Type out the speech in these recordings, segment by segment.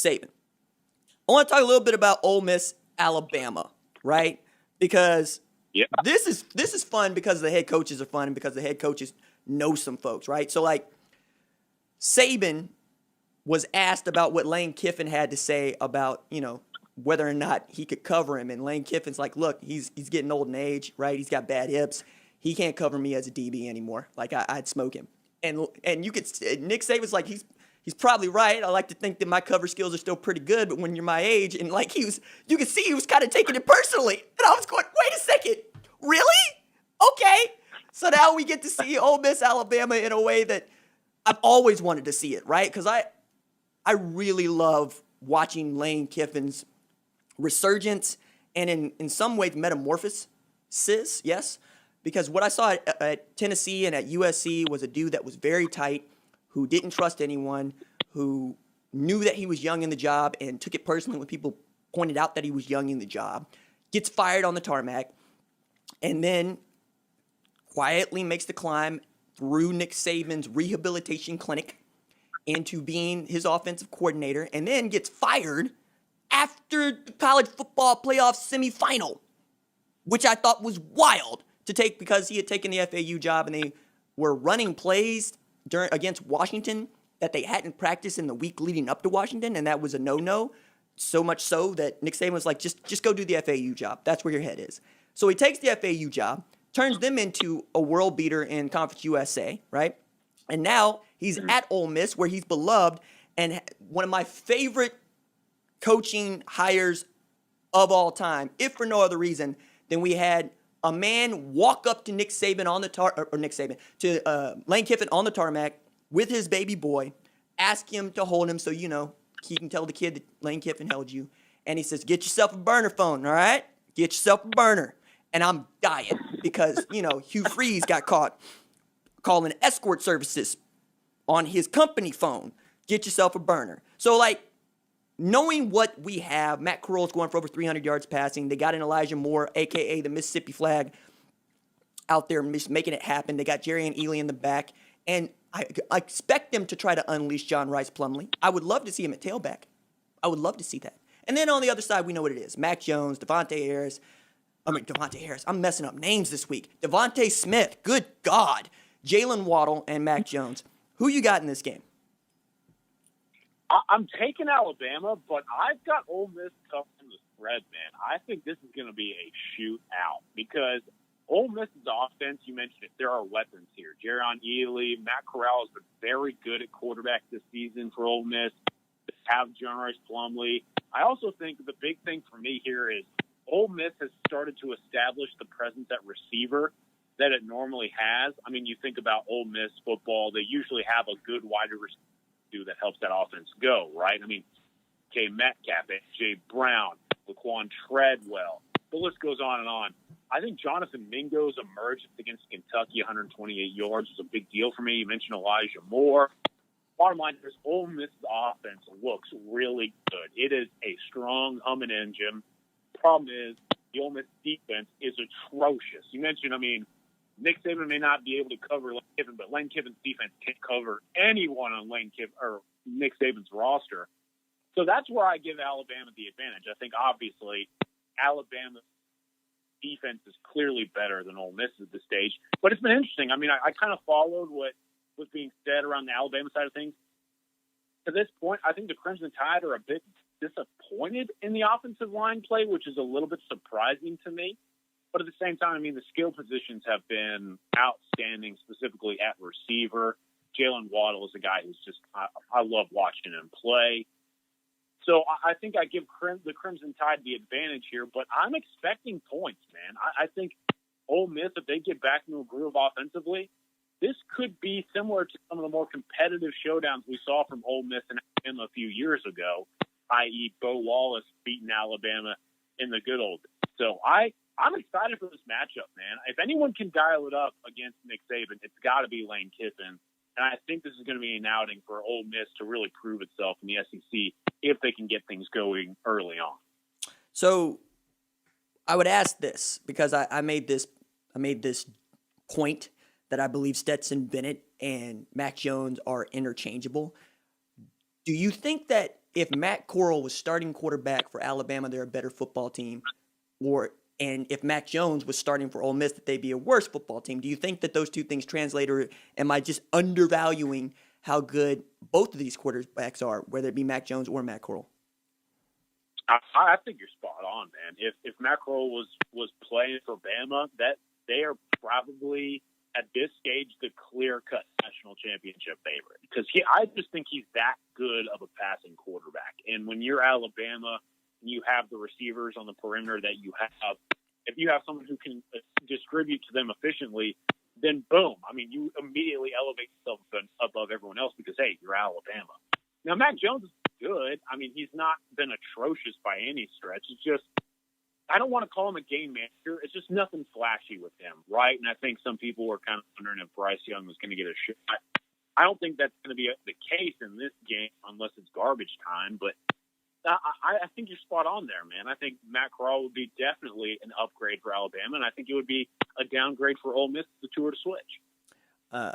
Saban. I want to talk a little bit about Ole Miss, Alabama, right? Because this is fun because the head coaches are fun and because the head coaches know some folks, right? So, like, Saban was asked about what Lane Kiffin had to say about, whether or not he could cover him. And Lane Kiffin's like, look, he's getting old in age, right? He's got bad hips. He can't cover me as a DB anymore. Like, I'd smoke him. And you could – Nick Saban's like, he's probably right. I like to think that my cover skills are still pretty good, but when you're my age, and like you could see he was kind of taking it personally. And I was going, wait a second, really? Okay. So now we get to see Ole Miss, Alabama in a way that I've always wanted to see it, right? Because I really love watching Lane Kiffin's resurgence and in some ways metamorphosis, yes? Because what I saw at Tennessee and at USC was a dude that was very tight, who didn't trust anyone, who knew that he was young in the job and took it personally when people pointed out that he was young in the job, gets fired on the tarmac, and then quietly makes the climb through Nick Saban's rehabilitation clinic into being his offensive coordinator, and then gets fired after the college football playoff semifinal, which I thought was wild to take because he had taken the FAU job and they were running plays against Washington that they hadn't practiced in the week leading up to Washington, and that was a no-no, so much so that Nick Saban was like, just go do the FAU job. That's where your head is. So he takes the FAU job, turns them into a world beater in Conference USA, right? And now he's at Ole Miss where he's beloved, and one of my favorite coaching hires of all time, if for no other reason than we had a man walk up to Nick Saban on the Lane Kiffin on the tarmac with his baby boy, ask him to hold him so he can tell the kid that Lane Kiffin held you. And he says, get yourself a burner phone, all right? Get yourself a burner. And I'm dying because, Hugh Freeze got caught calling escort services on his company phone. Get yourself a burner. So, knowing what we have, Matt Corral's going for over 300 yards passing. They got an Elijah Moore, a.k.a. the Mississippi Flag, out there making it happen. They got Jerry and Ely in the back. And I expect them to try to unleash John Rice Plumlee. I would love to see him at tailback. I would love to see that. And then on the other side, we know what it is. Mac Jones, Devontae Harris. I'm messing up names this week. Devontae Smith. Good God. Jalen Waddle and Mac Jones. Who you got in this game? I'm taking Alabama, but I've got Ole Miss covering the spread, man. I think this is going to be a shootout because Ole Miss's offense, you mentioned it, there are weapons here. Jerron Ely, Matt Corral has been very good at quarterback this season for Ole Miss. They have John Rice Plumlee. I also think the big thing for me here is Ole Miss has started to establish the presence at receiver that it normally has. I mean, you think about Ole Miss football, they usually have a good wide receiver that helps that offense go, right? I mean, K. Metcalf, J. Brown, Laquan Treadwell. The list goes on and on. I think Jonathan Mingo's emergence against Kentucky, 128 yards, was a big deal for me. You mentioned Elijah Moore. Bottom line is Ole Miss's offense looks really good. It is a strong, humming engine. Problem is the Ole Miss defense is atrocious. You mentioned, Nick Saban may not be able to cover Lane Kiffin, but Lane Kiffin's defense can't cover anyone on Lane Kiffin or Nick Saban's roster. So that's where I give Alabama the advantage. I think obviously Alabama's defense is clearly better than Ole Miss at this stage. But it's been interesting. I kind of followed what was being said around the Alabama side of things. To this point, I think the Crimson Tide are a bit disappointed in the offensive line play, which is a little bit surprising to me. But at the same time, the skill positions have been outstanding, specifically at receiver. Jalen Waddle is a guy who's just I love watching him play. So I think I give the Crimson Tide the advantage here, but I'm expecting points, man. I think Ole Miss, if they get back into a groove offensively, this could be similar to some of the more competitive showdowns we saw from Ole Miss and Alabama a few years ago, i.e. Bo Wallace beating Alabama in the good old days. So I'm excited for this matchup, man. If anyone can dial it up against Nick Saban, it's got to be Lane Kiffin. And I think this is going to be an outing for Ole Miss to really prove itself in the SEC if they can get things going early on. So I would ask this because I made this point that I believe Stetson Bennett and Mac Jones are interchangeable. Do you think that if Matt Corral was starting quarterback for Alabama, they're a better football team, and if Mac Jones was starting for Ole Miss, that they'd be a worse football team. Do you think that those two things translate, or am I just undervaluing how good both of these quarterbacks are, whether it be Mac Jones or Matt Corral? I think you're spot on, man. If Matt Corral was playing for Bama, that they are probably at this stage the clear-cut national championship favorite, because I just think he's that good of a passing quarterback. And when you're Alabama, and you have the receivers on the perimeter that you have, if you have someone who can distribute to them efficiently, then boom, I mean, you immediately elevate yourself above everyone else because, hey, you're Alabama. Now, Mac Jones is good. I mean, he's not been atrocious by any stretch. It's just, I don't want to call him a game manager. It's just nothing flashy with him, right? And I think some people were kind of wondering if Bryce Young was going to get a shot. I don't think that's going to be the case in this game unless it's garbage time, but I think you're spot on there, man. I think Matt Corral would be definitely an upgrade for Alabama, and I think it would be a downgrade for Ole Miss if the two were to switch.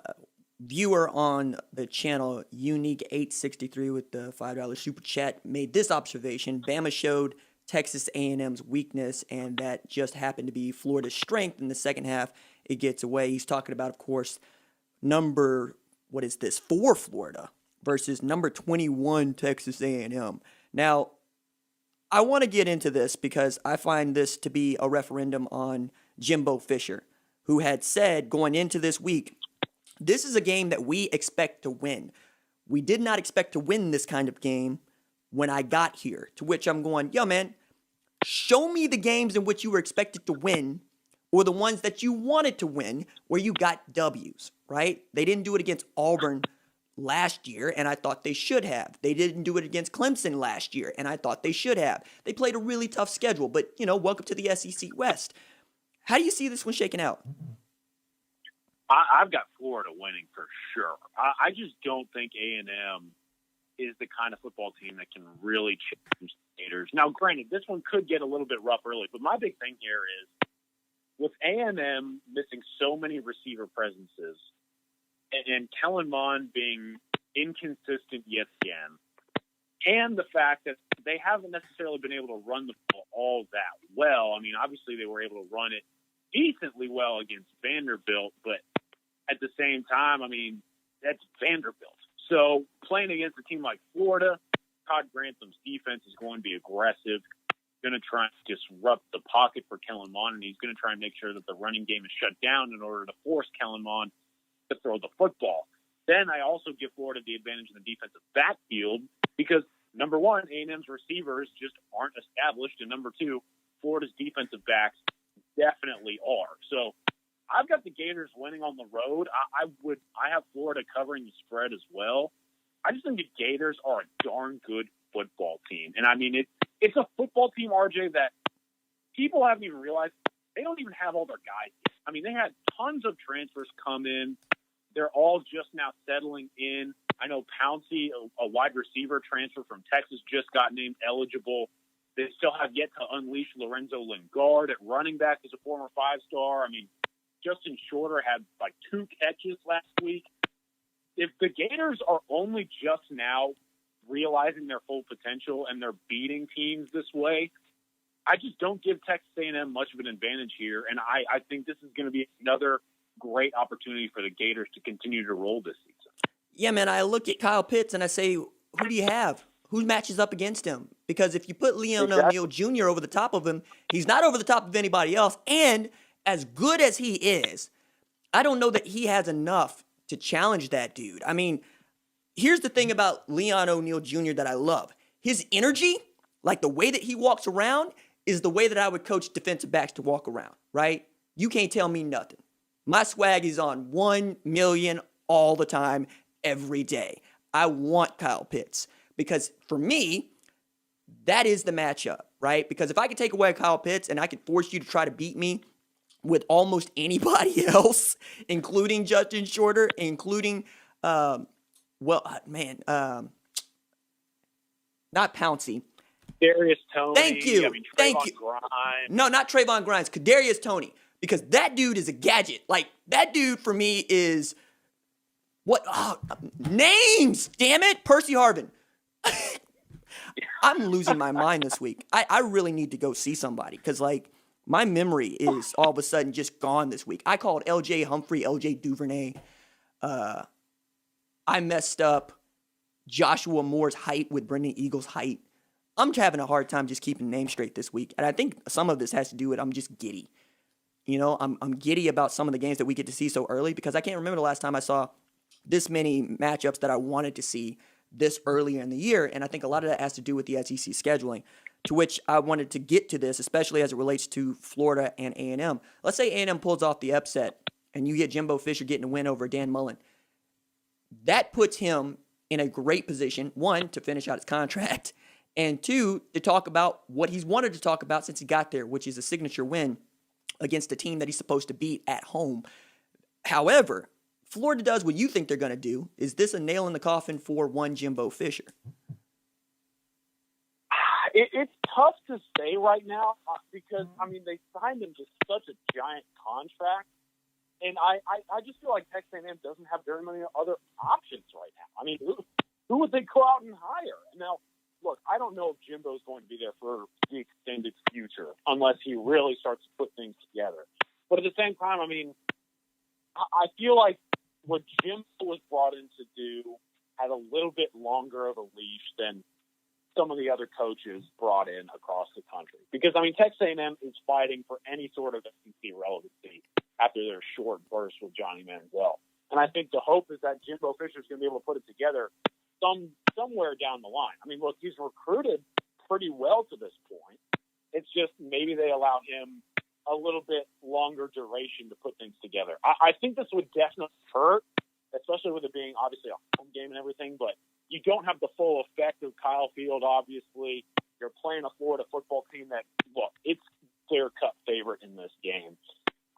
Viewer on the channel, Unique863 with the $5 super chat, made this observation. Bama showed Texas A&M's weakness, and that just happened to be Florida's strength. In the second half, it gets away. He's talking about, of course, number 4 Florida versus number 21 Texas A&M. Now, I want to get into this because I find this to be a referendum on Jimbo Fisher, who had said going into this week, this is a game that we expect to win. We did not expect to win this kind of game when I got here, to which I'm going, yo, man, show me the games in which you were expected to win or the ones that you wanted to win where you got W's, right? They didn't do it against Auburn last year, and I thought they should have. They didn't do it against Clemson last year, and I thought they should have. They played a really tough schedule, but, welcome to the SEC West. How do you see this one shaking out? I've got Florida winning for sure. I just don't think A&M is the kind of football team that can really challenge the Gators. Now, granted, this one could get a little bit rough early, but my big thing here is with A&M missing so many receiver presences and Kellen Mond being inconsistent yet again, and the fact that they haven't necessarily been able to run the ball all that well. I mean, obviously they were able to run it decently well against Vanderbilt, but at the same time, I mean, that's Vanderbilt. So playing against a team like Florida, Todd Grantham's defense is going to be aggressive, going to try and disrupt the pocket for Kellen Mond, and he's going to try and make sure that the running game is shut down in order to force Kellen Mond to throw the football. Then I also give Florida the advantage in the defensive backfield because, number one, A&M's receivers just aren't established, and number two, Florida's defensive backs definitely are. So I've got the Gators winning on the road. I have Florida covering the spread as well. I just think the Gators are a darn good football team. And I mean, it's a football team, RJ, that people haven't even realized they don't even have all their guys yet. I mean, they had tons of transfers come in. They're all just now settling in. I know Pouncey, a wide receiver transfer from Texas, just got named eligible. They still have yet to unleash Lorenzo Lingard at running back as a former 5-star. I mean, Justin Shorter had like 2 catches last week. If the Gators are only just now realizing their full potential and they're beating teams this way, I just don't give Texas A&M much of an advantage here. And I think this is going to be another great opportunity for the Gators to continue to roll this season. Yeah, man, I look at Kyle Pitts and I say, who do you have? Who matches up against him? Because if you put Leon O'Neal Jr. over the top of him, he's not over the top of anybody else. And as good as he is, I don't know that he has enough to challenge that dude. I mean, here's the thing about Leon O'Neal Jr. that I love. His energy, like the way that he walks around, is the way that I would coach defensive backs to walk around, right? You can't tell me nothing. My swag is on 1 million all the time, every day. I want Kyle Pitts because for me, that is the matchup, right? Because if I could take away Kyle Pitts and I could force you to try to beat me with almost anybody else, including Justin Shorter, including, not Pouncey. Darius Toney. Thank you. I mean, Thank you. Grimes. No, not Trayvon Grimes. Kadarius Toney. Because that dude is a gadget. Like, that dude for me is what? Oh, names, damn it. Percy Harvin. I'm losing my mind this week. I really need to go see somebody because, like, my memory is all of a sudden just gone this week. I called LJ Humphrey, LJ Duvernay. I messed up Joshua Moore's height with Brendan Eagle's height. I'm having a hard time just keeping names straight this week. And I think some of this has to do with I'm just giddy. You know, I'm giddy about some of the games that we get to see so early because I can't remember the last time I saw this many matchups that I wanted to see this earlier in the year. And I think a lot of that has to do with the SEC scheduling, to which I wanted to get to this, especially as it relates to Florida and A&M. Let's say A&M pulls off the upset and you get Jimbo Fisher getting a win over Dan Mullen. That puts him in a great position, one, to finish out his contract, and two, to talk about what he's wanted to talk about since he got there, which is a signature win against a team that he's supposed to beat at home. However, Florida does what you think they're going to do. Is this a nail in the coffin for one Jimbo Fisher? It's tough to say right now because, I mean, they signed him to such a giant contract. And I just feel like Texas A&M doesn't have very many other options right now. I mean, who would they go out and hire? Now, look, I don't know if Jimbo's going to be there for the extended future unless he really starts to put things together. But at the same time, I mean, I feel like what Jimbo was brought in to do had a little bit longer of a leash than some of the other coaches brought in across the country. Because, I mean, Texas A&M is fighting for any sort of SEC relevancy after their short burst with Johnny Manziel. And I think the hope is that Jimbo Fisher is going to be able to put it together somewhere down the line. I mean, look, he's recruited pretty well to this point. It's just maybe they allow him a little bit longer duration to put things together. I think this would definitely hurt, especially with it being obviously a home game and everything, but you don't have the full effect of Kyle Field, obviously. You're playing a Florida football team that, look, it's clear-cut favorite in this game.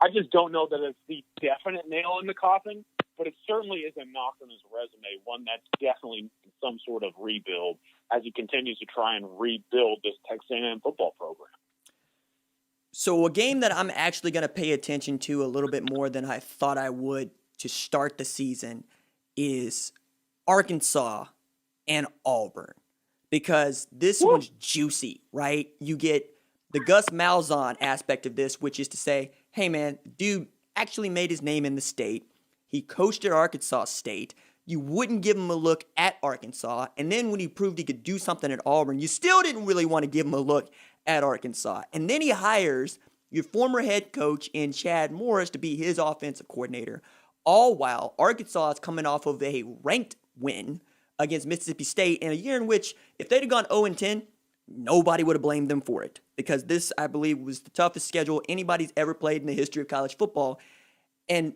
I just don't know that it's the definite nail in the coffin, but it certainly is a knock on his resume, one that's definitely some sort of rebuild as he continues to try and rebuild this Texas A&M football program. So a game that I'm actually going to pay attention to a little bit more than I thought I would to start the season is Arkansas and Auburn, because this one's juicy, right? You get the Gus Malzahn aspect of this, which is to say, hey, man, dude actually made his name in the state. He coached at Arkansas State. You wouldn't give him a look at Arkansas. And then when he proved he could do something at Auburn, you still didn't really want to give him a look at Arkansas. And then he hires your former head coach in Chad Morris to be his offensive coordinator, all while Arkansas is coming off of a ranked win against Mississippi State in a year in which if they'd have gone 0-10, nobody would have blamed them for it, because this, I believe, was the toughest schedule anybody's ever played in the history of college football. And